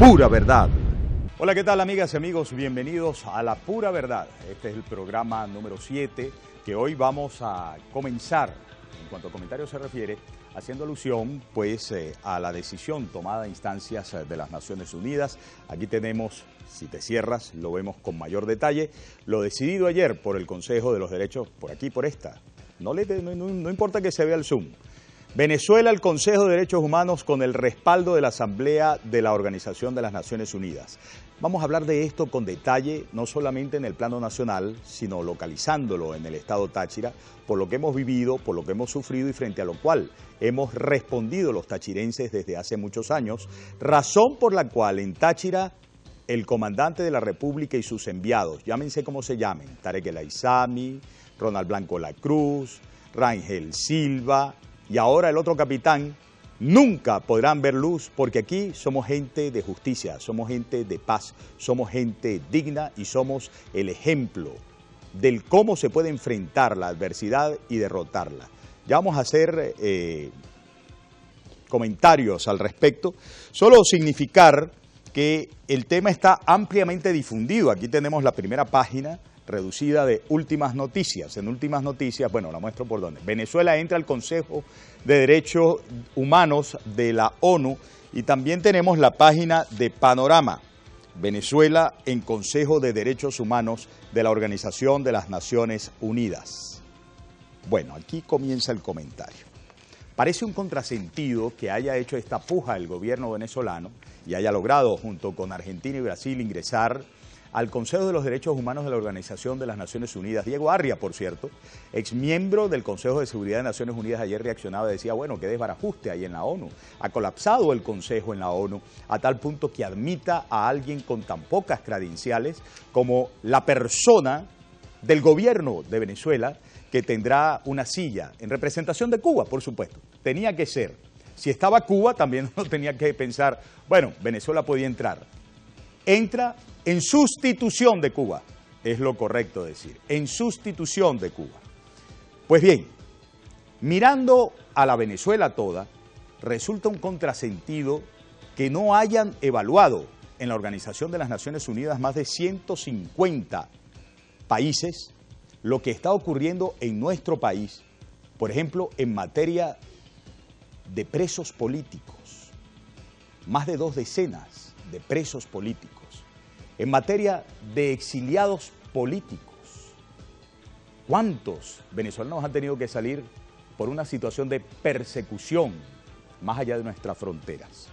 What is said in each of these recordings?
pura verdad. Hola, ¿qué tal, amigas y amigos? Bienvenidos a La Pura Verdad. Este es el programa número 7 que hoy vamos a comenzar, en cuanto a comentarios se refiere, haciendo alusión pues a la decisión tomada a instancias de las Naciones Unidas. Aquí tenemos, si te cierras, lo vemos con mayor detalle, lo decidido ayer por el Consejo de los Derechos, por aquí, por esta. No importa que se vea el zoom. Venezuela, el Consejo de Derechos Humanos con el respaldo de la Asamblea de la Organización de las Naciones Unidas. Vamos a hablar de esto con detalle, no solamente en el plano nacional, sino localizándolo en el estado Táchira, por lo que hemos vivido, por lo que hemos sufrido y frente a lo cual hemos respondido los tachirenses desde hace muchos años, razón por la cual en Táchira el comandante de la República y sus enviados, llámense como se llamen, Tarek El Aizami, Ronald Blanco La Cruz, Rangel Silva y ahora el otro capitán, nunca podrán ver luz porque aquí somos gente de justicia, somos gente de paz, somos gente digna y somos el ejemplo del cómo se puede enfrentar la adversidad y derrotarla. Ya vamos a hacer comentarios al respecto, solo significar que el tema está ampliamente difundido. Aquí tenemos la primera página reducida de Últimas Noticias. En Últimas Noticias, bueno, la muestro por dónde. Venezuela entra al Consejo de Derechos Humanos de la ONU y también tenemos la página de Panorama. Venezuela en Consejo de Derechos Humanos de la Organización de las Naciones Unidas. Bueno, aquí comienza el comentario. Parece un contrasentido que haya hecho esta puja el gobierno venezolano y haya logrado, junto con Argentina y Brasil, ingresar al Consejo de los Derechos Humanos de la Organización de las Naciones Unidas. Diego Arria, por cierto, exmiembro del Consejo de Seguridad de Naciones Unidas, ayer reaccionaba y decía, bueno, qué desbarajuste hay en la ONU. Ha colapsado el Consejo en la ONU a tal punto que admita a alguien con tan pocas credenciales como la persona del gobierno de Venezuela que tendrá una silla en representación de Cuba, por supuesto. Tenía que ser. Si estaba Cuba, también uno tenía que pensar, bueno, Venezuela podía entrar. Entra en sustitución de Cuba, es lo correcto decir, en sustitución de Cuba. Pues bien, mirando a la Venezuela toda, resulta un contrasentido que no hayan evaluado en la Organización de las Naciones Unidas más de 150 países lo que está ocurriendo en nuestro país, por ejemplo, en materia de presos políticos, más de 2 decenas de presos políticos. En materia de exiliados políticos, ¿cuántos venezolanos han tenido que salir por una situación de persecución más allá de nuestras fronteras?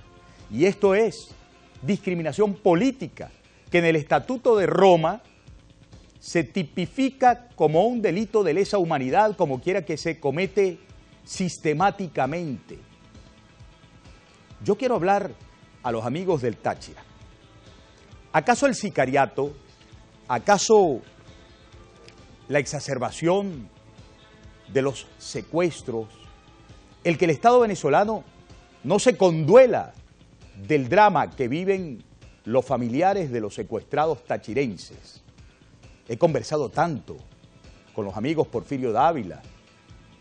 Y esto es discriminación política, que en el Estatuto de Roma se tipifica como un delito de lesa humanidad, como quiera que se comete sistemáticamente. Yo quiero hablar a los amigos del Táchira. ¿Acaso el sicariato, acaso la exacerbación de los secuestros, el que el Estado venezolano no se conduela del drama que viven los familiares de los secuestrados tachirenses? He conversado tanto con los amigos Porfirio Dávila,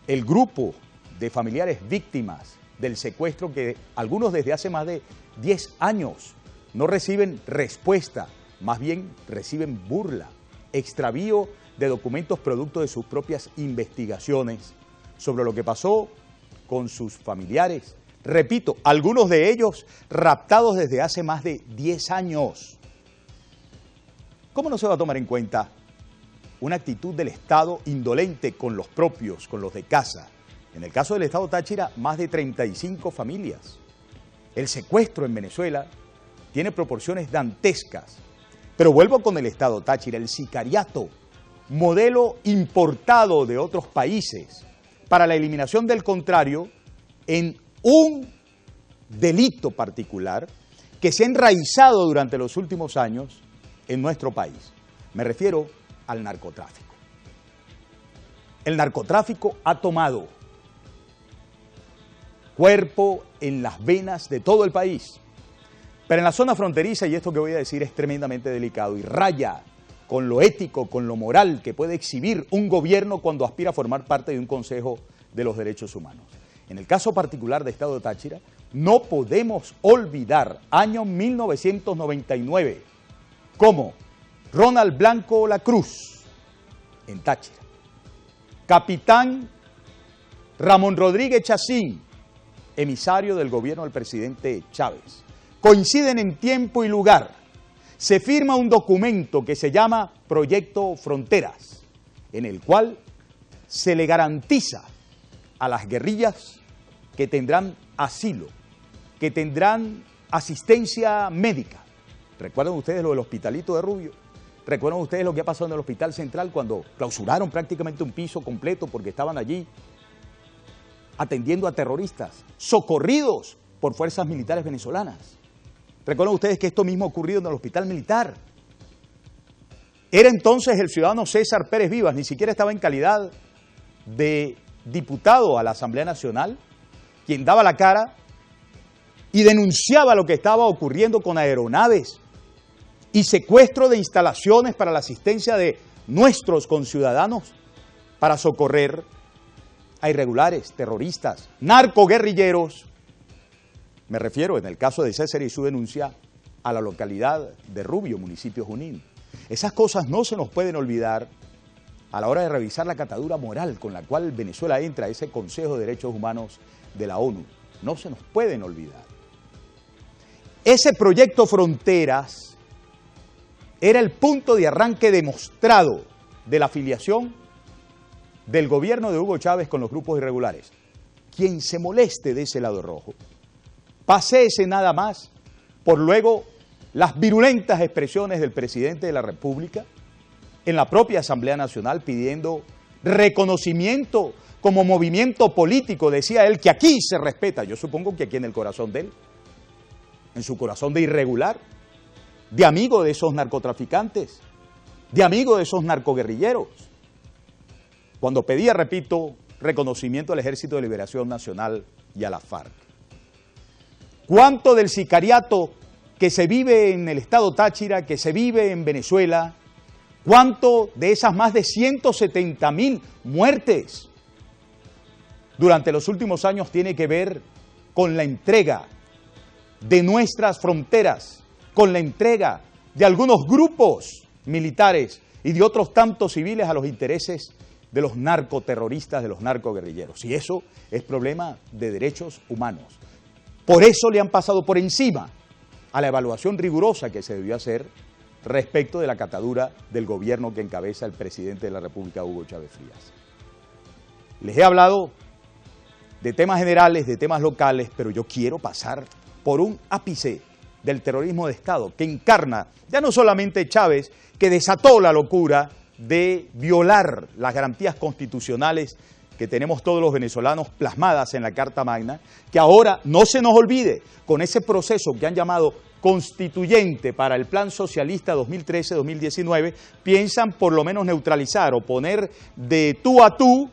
el grupo de familiares víctimas del secuestro que algunos desde hace más de 10 años no reciben respuesta, más bien reciben burla, extravío de documentos producto de sus propias investigaciones sobre lo que pasó con sus familiares. Repito, algunos de ellos raptados desde hace más de 10 años. ¿Cómo no se va a tomar en cuenta una actitud del Estado indolente con los propios, con los de casa? En el caso del Estado Táchira, más de 35 familias. El secuestro en Venezuela tiene proporciones dantescas. Pero vuelvo con el Estado Táchira, el sicariato, modelo importado de otros países para la eliminación del contrario en un delito particular que se ha enraizado durante los últimos años en nuestro país. Me refiero al narcotráfico. El narcotráfico ha tomado cuerpo en las venas de todo el país. Pero en la zona fronteriza, y esto que voy a decir es tremendamente delicado y raya con lo ético, con lo moral que puede exhibir un gobierno cuando aspira a formar parte de un Consejo de los Derechos Humanos. En el caso particular de Estado de Táchira, No podemos olvidar año 1999 como Ronald Blanco La Cruz en Táchira, capitán Ramón Rodríguez Chacín, emisario del gobierno del presidente Chávez. Coinciden en tiempo y lugar. Se firma un documento que se llama Proyecto Fronteras, en el cual se le garantiza a las guerrillas que tendrán asilo, que tendrán asistencia médica. ¿Recuerdan ustedes lo del hospitalito de Rubio? ¿Recuerdan ustedes lo que ha pasado en el Hospital Central cuando clausuraron prácticamente un piso completo porque estaban allí atendiendo a terroristas, socorridos por fuerzas militares venezolanas? ¿Recuerdan ustedes que esto mismo ha ocurrido en el Hospital Militar? Era entonces el ciudadano César Pérez Vivas, ni siquiera estaba en calidad de diputado a la Asamblea Nacional, quien daba la cara y denunciaba lo que estaba ocurriendo con aeronaves y secuestro de instalaciones para la asistencia de nuestros conciudadanos para socorrer a irregulares, terroristas, narcoguerrilleros. Me refiero, en el caso de César y su denuncia, a la localidad de Rubio, municipio Junín. Esas cosas no se nos pueden olvidar a la hora de revisar la catadura moral con la cual Venezuela entra a ese Consejo de Derechos Humanos de la ONU. No se nos pueden olvidar. Ese proyecto Fronteras era el punto de arranque demostrado de la afiliación del gobierno de Hugo Chávez con los grupos irregulares. Quien se moleste de ese lado rojo, paséese nada más por luego las virulentas expresiones del presidente de la República en la propia Asamblea Nacional pidiendo reconocimiento como movimiento político. Decía él que aquí se respeta, yo supongo que aquí en el corazón de él, en su corazón de irregular, de amigo de esos narcotraficantes, de amigo de esos narcoguerrilleros. Cuando pedía, repito, reconocimiento al Ejército de Liberación Nacional y a la FARC. ¿Cuánto del sicariato que se vive en el estado Táchira, que se vive en Venezuela, cuánto de esas más de 170.000 muertes durante los últimos años tiene que ver con la entrega de nuestras fronteras, con la entrega de algunos grupos militares y de otros tantos civiles a los intereses de los narcoterroristas, de los narcoguerrilleros? Y eso es problema de derechos humanos. Por eso le han pasado por encima a la evaluación rigurosa que se debió hacer respecto de la catadura del gobierno que encabeza el presidente de la República, Hugo Chávez Frías. Les he hablado de temas generales, de temas locales, pero yo quiero pasar por un ápice del terrorismo de Estado que encarna ya no solamente Chávez, que desató la locura de violar las garantías constitucionales que tenemos todos los venezolanos plasmadas en la Carta Magna, que ahora no se nos olvide, con ese proceso que han llamado constituyente para el Plan Socialista 2013-2019, piensan por lo menos neutralizar o poner de tú a tú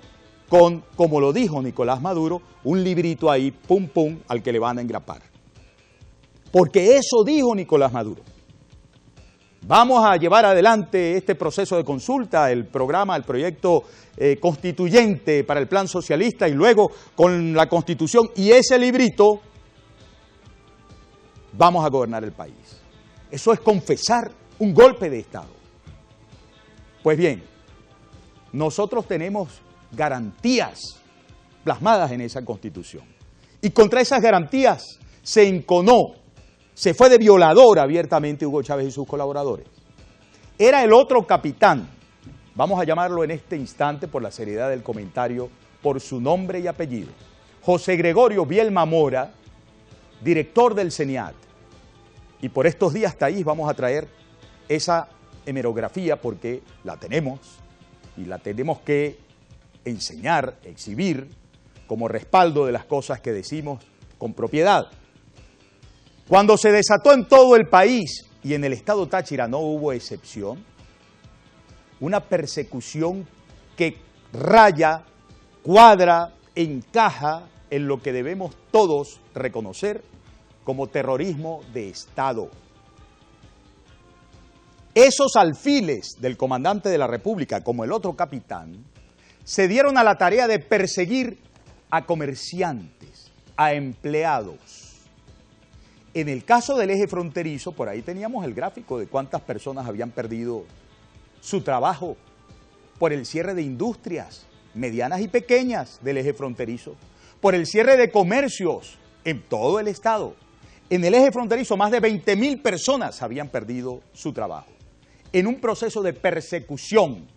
con, como lo dijo Nicolás Maduro, un librito ahí, pum pum, al que le van a engrapar. Porque eso dijo Nicolás Maduro. Vamos a llevar adelante este proceso de consulta, el programa, el proyecto constituyente para el Plan Socialista y luego con la Constitución y ese librito vamos a gobernar el país. Eso es confesar un golpe de Estado. Pues bien, nosotros tenemos garantías plasmadas en esa Constitución y contra esas garantías se enconó, se fue de violador abiertamente Hugo Chávez y sus colaboradores. Era el otro capitán, vamos a llamarlo en este instante por la seriedad del comentario, por su nombre y apellido, José Gregorio Bielma Mora, director del CENIAT. Y por estos días, Thaís, vamos a traer esa hemerografía porque la tenemos y la tenemos que enseñar, exhibir como respaldo de las cosas que decimos con propiedad. Cuando se desató en todo el país y en el estado Táchira no hubo excepción, una persecución que raya, cuadra, encaja en lo que debemos todos reconocer como terrorismo de Estado. Esos alfiles del comandante de la República, como el otro capitán, se dieron a la tarea de perseguir a comerciantes, a empleados, En el caso del eje fronterizo, por ahí teníamos el gráfico de cuántas personas habían perdido su trabajo por el cierre de industrias medianas y pequeñas del eje fronterizo, por el cierre de comercios en todo el estado. En el eje fronterizo más de 20.000 personas habían perdido su trabajo, en un proceso de persecución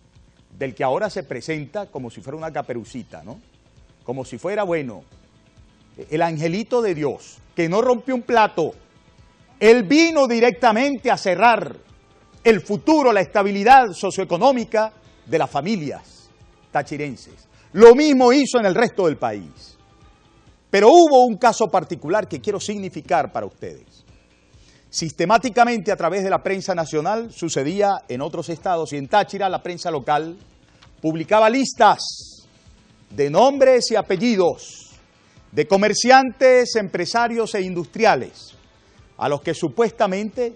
del que ahora se presenta como si fuera una caperucita, ¿no? Como si fuera, bueno, el angelito de Dios, que no rompió un plato. Él vino directamente a cerrar el futuro, la estabilidad socioeconómica de las familias tachirenses. Lo mismo hizo en el resto del país. Pero hubo un caso particular que quiero significar para ustedes. Sistemáticamente a través de la prensa nacional sucedía en otros estados y en Táchira la prensa local publicaba listas de nombres y apellidos de comerciantes, empresarios e industriales a los que supuestamente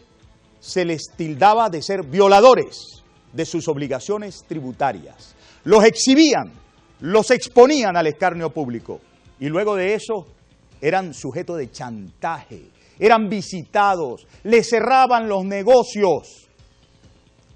se les tildaba de ser violadores de sus obligaciones tributarias. Los exhibían, los exponían al escarnio público y luego de eso eran sujetos de chantaje, eran visitados, les cerraban los negocios.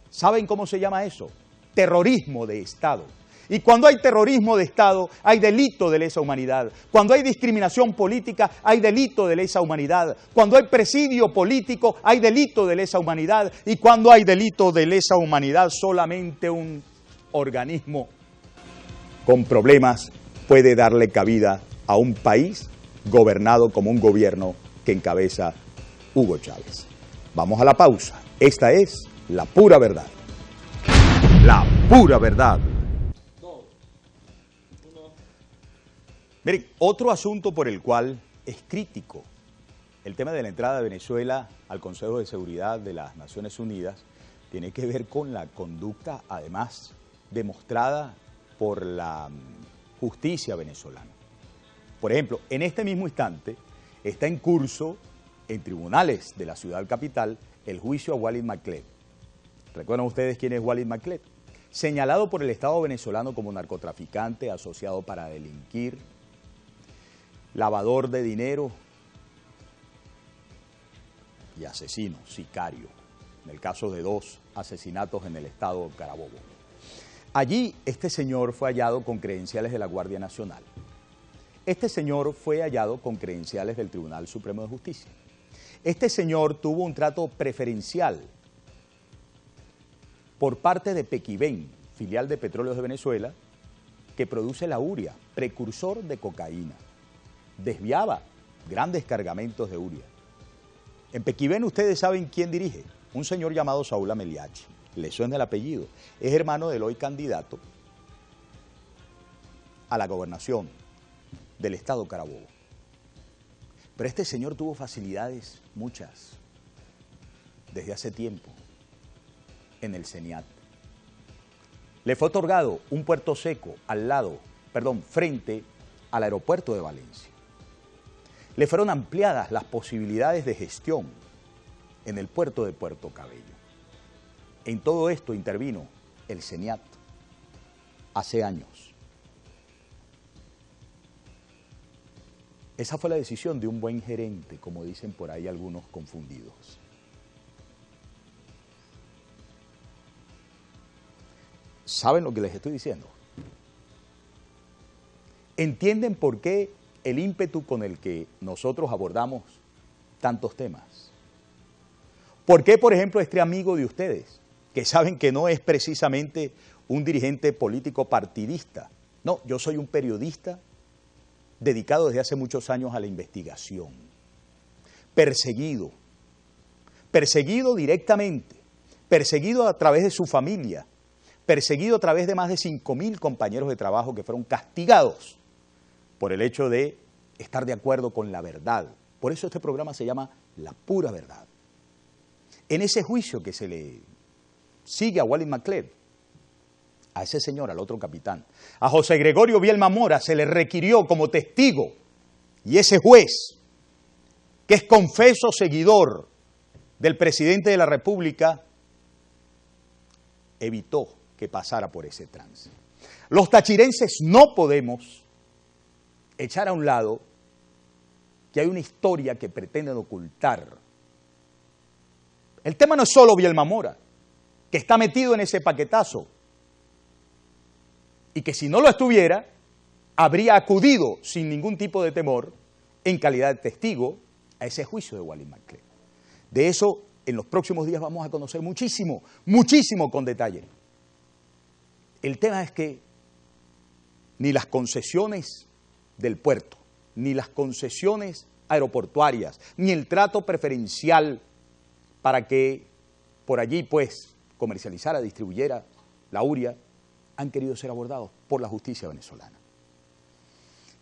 ¿Saben cómo se llama eso? Terrorismo de Estado. Y cuando hay terrorismo de Estado, hay delito de lesa humanidad. Cuando hay discriminación política, hay delito de lesa humanidad. Cuando hay presidio político, hay delito de lesa humanidad. Y cuando hay delito de lesa humanidad, solamente un organismo con problemas puede darle cabida a un país gobernado como un gobierno que encabeza Hugo Chávez. Vamos a la pausa. Esta es La Pura Verdad. La Pura Verdad. Miren, otro asunto por el cual es crítico el tema de la entrada de Venezuela al Consejo de Seguridad de las Naciones Unidas tiene que ver con la conducta, además, demostrada por la justicia venezolana. Por ejemplo, en este mismo instante está en curso en tribunales de la ciudad capital el juicio a Walid Maclet. ¿Recuerdan ustedes quién es Walid Maclet? Señalado por el Estado venezolano como narcotraficante asociado para delinquir, lavador de dinero y asesino, sicario, en el caso de 2 asesinatos en el estado Carabobo. Allí este señor fue hallado con credenciales de la Guardia Nacional. Este señor fue hallado con credenciales del Tribunal Supremo de Justicia. Este señor tuvo un trato preferencial por parte de Pequibén, filial de Petróleos de Venezuela, que produce la urea, precursor de cocaína. Desviaba grandes cargamentos de urea. En Pequibén ustedes saben quién dirige, un señor llamado Saúl Ameliachi, le suena el apellido, es hermano del hoy candidato a la gobernación del estado Carabobo. Pero este señor tuvo facilidades, muchas, desde hace tiempo, en el CENIAT. Le fue otorgado un puerto seco frente al aeropuerto de Valencia. Le fueron ampliadas las posibilidades de gestión en el puerto de Puerto Cabello. En todo esto intervino el CENIAT hace años. Esa fue la decisión de un buen gerente, como dicen por ahí algunos confundidos. ¿Saben lo que les estoy diciendo? ¿Entienden por qué el ímpetu con el que nosotros abordamos tantos temas? ¿Por qué, por ejemplo, este amigo de ustedes, que saben que no es precisamente un dirigente político partidista? No, yo soy un periodista dedicado desde hace muchos años a la investigación, perseguido directamente, perseguido a través de su familia, perseguido a través de más de 5.000 compañeros de trabajo que fueron castigados por el hecho de estar de acuerdo con la verdad. Por eso este programa se llama La Pura Verdad. En ese juicio que se le sigue a Walid Maclet, a ese señor, al otro capitán, a José Gregorio Bielma Mora se le requirió como testigo, y ese juez, que es confeso seguidor del presidente de la República, evitó que pasara por ese trance. Los tachirenses no podemos echar a un lado que hay una historia que pretenden ocultar. El tema no es solo Vielma Mora, que está metido en ese paquetazo, y que si no lo estuviera, habría acudido sin ningún tipo de temor, en calidad de testigo, a ese juicio de Wallis McClellan. De eso, en los próximos días vamos a conocer muchísimo, muchísimo con detalle. El tema es que ni las concesiones del puerto, ni las concesiones aeroportuarias, ni el trato preferencial para que por allí, pues, comercializara, distribuyera la urea, han querido ser abordados por la justicia venezolana.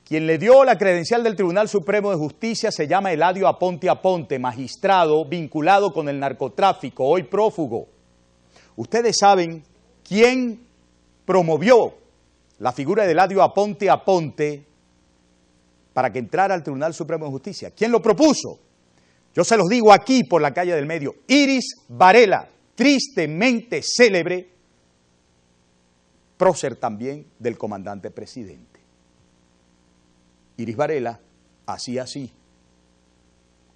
Quien le dio la credencial del Tribunal Supremo de Justicia se llama Eladio Aponte Aponte, magistrado vinculado con el narcotráfico, hoy prófugo. Ustedes saben quién promovió la figura de Eladio Aponte Aponte para que entrara al Tribunal Supremo de Justicia. ¿Quién lo propuso? Yo se los digo aquí por la calle del medio. Iris Varela, tristemente célebre, prócer también del comandante presidente. Iris Varela hacía así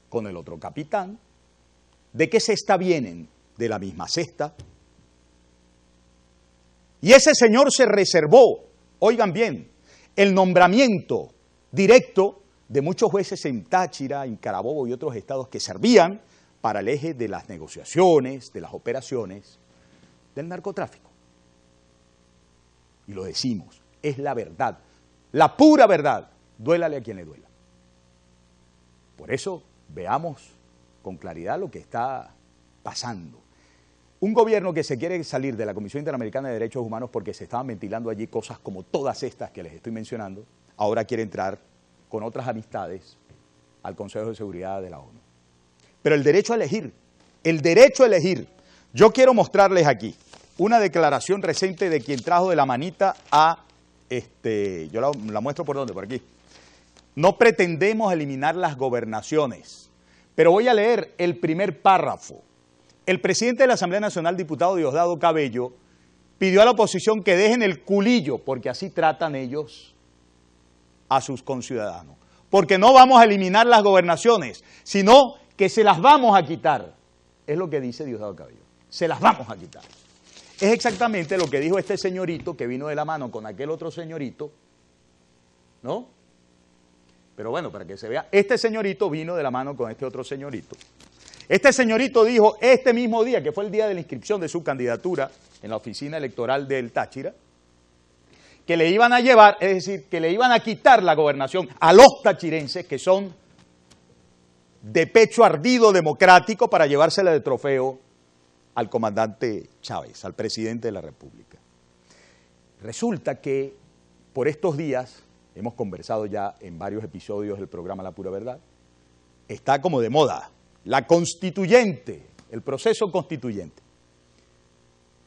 con el otro capitán. ¿De qué cesta vienen? De la misma cesta. Y ese señor se reservó, oigan bien, el nombramiento directo de muchos jueces en Táchira, en Carabobo y otros estados que servían para el eje de las negociaciones, de las operaciones del narcotráfico. Y lo decimos, es la verdad, la pura verdad, duélale a quien le duela. Por eso veamos con claridad lo que está pasando. Un gobierno que se quiere salir de la Comisión Interamericana de Derechos Humanos porque se estaban ventilando allí cosas como todas estas que les estoy mencionando, ahora quiere entrar con otras amistades al Consejo de Seguridad de la ONU. Pero el derecho a elegir, yo quiero mostrarles aquí una declaración reciente de quien trajo de la manita a, yo la muestro por dónde, por aquí. No pretendemos eliminar las gobernaciones, pero voy a leer el primer párrafo. El presidente de la Asamblea Nacional, diputado Diosdado Cabello, pidió a la oposición que dejen el culillo, porque así tratan ellos a sus conciudadanos. Porque no vamos a eliminar las gobernaciones, sino que se las vamos a quitar. Es lo que dice Diosdado Cabello. Se las vamos a quitar. Es exactamente lo que dijo este señorito que vino de la mano con aquel otro señorito, ¿no? Pero bueno, para que se vea, este señorito vino de la mano con este otro señorito. Este señorito dijo este mismo día, que fue el día de la inscripción de su candidatura en la oficina electoral del Táchira, que le iban a llevar, es decir, que le iban a quitar la gobernación a los tachirenses que son de pecho ardido democrático para llevársela de trofeo al comandante Chávez, al presidente de la República. Resulta que por estos días, hemos conversado ya en varios episodios del programa La Pura Verdad, está como de moda la constituyente, el proceso constituyente,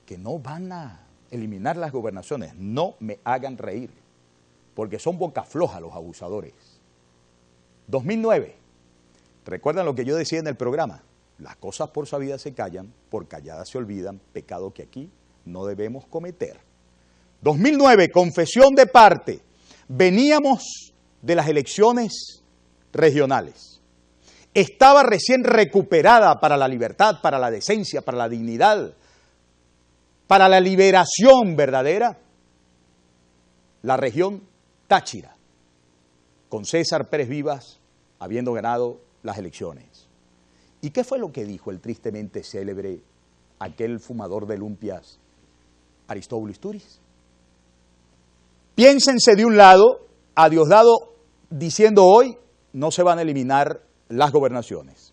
que no van a eliminar las gobernaciones, no me hagan reír, porque son boca floja los abusadores. 2009, recuerdan lo que yo decía en el programa, las cosas por sabidas se callan, por calladas se olvidan, pecado que aquí no debemos cometer. 2009, confesión de parte, veníamos de las elecciones regionales. Estaba recién recuperada para la libertad, para la decencia, para la dignidad, para la liberación verdadera, la región Táchira, con César Pérez Vivas habiendo ganado las elecciones. ¿Y qué fue lo que dijo el tristemente célebre, aquel fumador de lumpias, Aristóbulo Istúriz? Piénsense de un lado a Diosdado diciendo hoy no se van a eliminar las gobernaciones.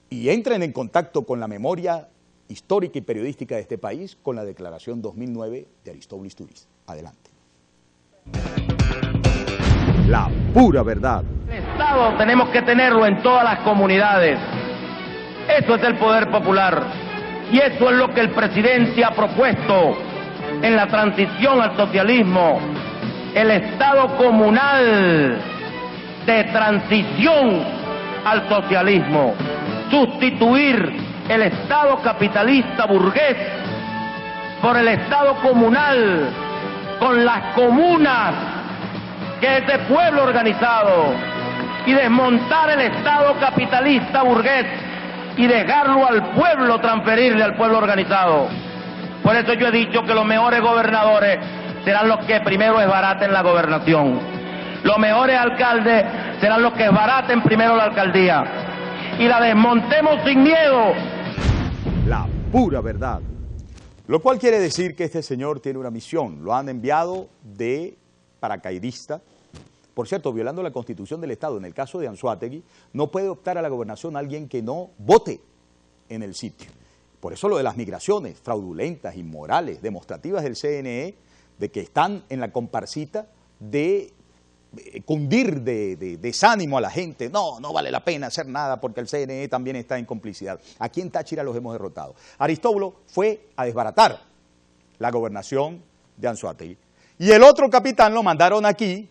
Y entren en contacto con la memoria histórica y periodística de este país con la declaración 2009 de Aristóbulo Istúriz. Adelante. La pura verdad. El Estado tenemos que tenerlo en todas las comunidades. Eso es el poder popular. Y eso es lo que el presidente ha propuesto en la transición al socialismo. El Estado comunal de transición al socialismo. Sustituir el Estado capitalista burgués por el Estado comunal, con las comunas, que es de pueblo organizado, y desmontar el Estado capitalista burgués y dejarlo al pueblo, transferirle al pueblo organizado. Por eso yo he dicho que los mejores gobernadores serán los que primero desbaraten la gobernación. Los mejores alcaldes serán los que desbaraten primero la alcaldía y la desmontemos sin miedo. La pura verdad. Lo cual quiere decir que este señor tiene una misión. Lo han enviado de paracaidista. Por cierto, violando la Constitución del Estado. En el caso de Anzoátegui, no puede optar a la gobernación alguien que no vote en el sitio. Por eso lo de las migraciones fraudulentas, inmorales, demostrativas del CNE, de que están en la comparsita de cundir de desánimo a la gente. No vale la pena hacer nada porque el CNE también está en complicidad. Aquí en Táchira los hemos derrotado. Aristóbulo fue a desbaratar la gobernación de Anzoátegui. Y el otro capitán lo mandaron aquí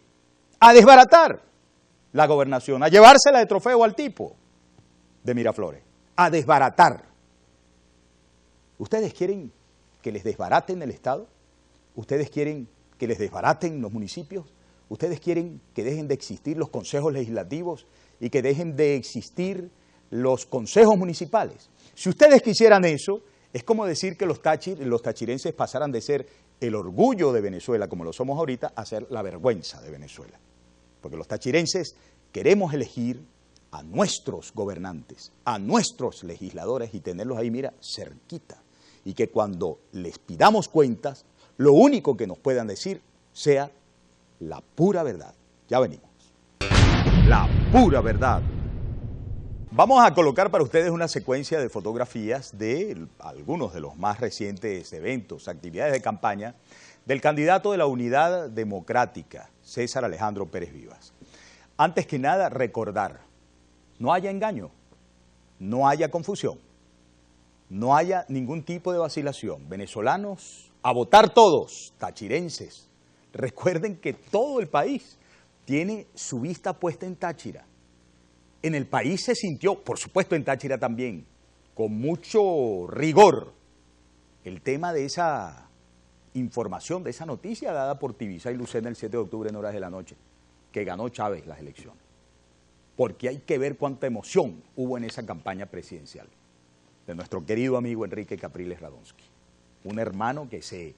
a desbaratar la gobernación, a llevársela de trofeo al tipo de Miraflores, a desbaratar. ¿Ustedes quieren que les desbaraten el Estado? ¿Ustedes quieren que les desbaraten los municipios? ¿Ustedes quieren que dejen de existir los consejos legislativos y que dejen de existir los consejos municipales? Si ustedes quisieran eso, es como decir que los tachirenses pasaran de ser el orgullo de Venezuela, como lo somos ahorita, a ser la vergüenza de Venezuela. Porque los tachirenses queremos elegir a nuestros gobernantes, a nuestros legisladores y tenerlos ahí, mira, cerquita. Y que cuando les pidamos cuentas, lo único que nos puedan decir sea la pura verdad. Ya venimos. La pura verdad. Vamos a colocar para ustedes una secuencia de fotografías de algunos de los más recientes eventos, actividades de campaña del candidato de la Unidad Democrática, César Alejandro Pérez Vivas. Antes que nada, recordar, no haya engaño, no haya confusión, no haya ningún tipo de vacilación. Venezolanos, a votar todos, tachirenses. Recuerden que todo el país tiene su vista puesta en Táchira. En el país se sintió, por supuesto en Táchira también, con mucho rigor, el tema de esa información, de esa noticia dada por Tibisay y Lucena el 7 de octubre en horas de la noche, que ganó Chávez las elecciones. Porque hay que ver cuánta emoción hubo en esa campaña presidencial de nuestro querido amigo Enrique Capriles Radonsky, un hermano que se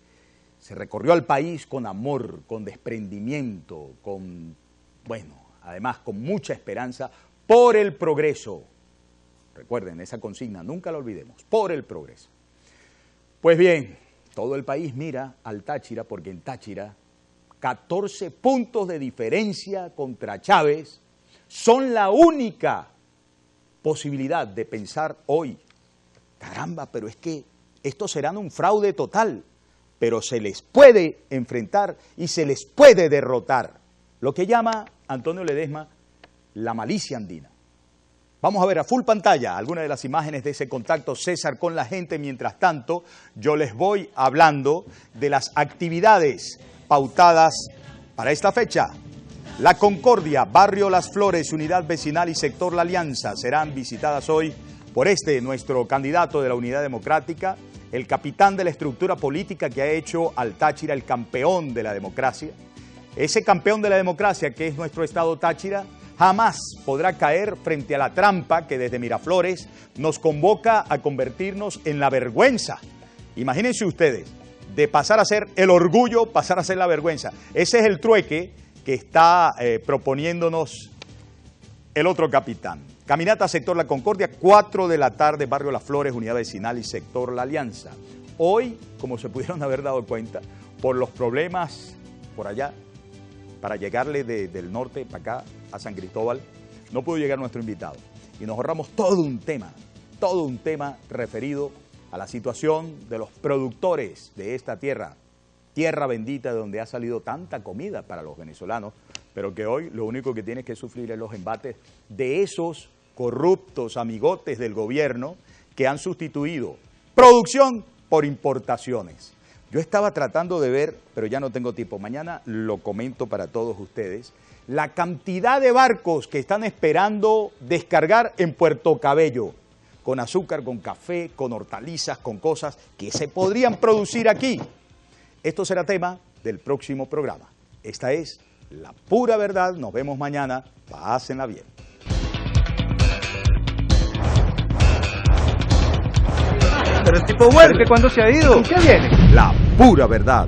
recorrió al país con amor, con desprendimiento, con, bueno, además con mucha esperanza por el progreso. Recuerden esa consigna, nunca la olvidemos, por el progreso. Pues bien, todo el país mira al Táchira porque en Táchira 14 puntos de diferencia contra Chávez son la única posibilidad de pensar hoy, caramba, pero es que estos serán un fraude total, pero se les puede enfrentar y se les puede derrotar, lo que llama Antonio Ledesma la malicia andina. Vamos a ver a full pantalla algunas de las imágenes de ese contacto César con la gente. Mientras tanto, yo les voy hablando de las actividades pautadas para esta fecha. La Concordia, Barrio Las Flores, Unidad Vecinal y Sector La Alianza serán visitadas hoy por nuestro candidato de la Unidad Democrática, el capitán de la estructura política que ha hecho al Táchira el campeón de la democracia. Ese campeón de la democracia que es nuestro estado Táchira jamás podrá caer frente a la trampa que desde Miraflores nos convoca a convertirnos en la vergüenza. Imagínense ustedes, de pasar a ser el orgullo, pasar a ser la vergüenza. Ese es el trueque que está proponiéndonos el otro capitán. Caminata Sector La Concordia, 4 de la tarde, Barrio Las Flores, Unidad Vecinal y Sector La Alianza. Hoy, como se pudieron haber dado cuenta, por los problemas por allá, para llegarle del norte para acá a San Cristóbal, no pudo llegar nuestro invitado. Y nos ahorramos todo un tema referido a la situación de los productores de esta tierra bendita de donde ha salido tanta comida para los venezolanos, pero que hoy lo único que tiene que sufrir es los embates de esos corruptos amigotes del gobierno que han sustituido producción por importaciones. Yo estaba tratando de ver, pero ya no tengo tiempo, mañana lo comento para todos ustedes, la cantidad de barcos que están esperando descargar en Puerto Cabello, con azúcar, con café, con hortalizas, con cosas que se podrían producir aquí. Esto será tema del próximo programa. Esta es La pura verdad. Nos vemos mañana. Pásenla bien. Pero el tipo vuelve. ¿Cuándo se ha ido? ¿Con qué viene? La pura verdad.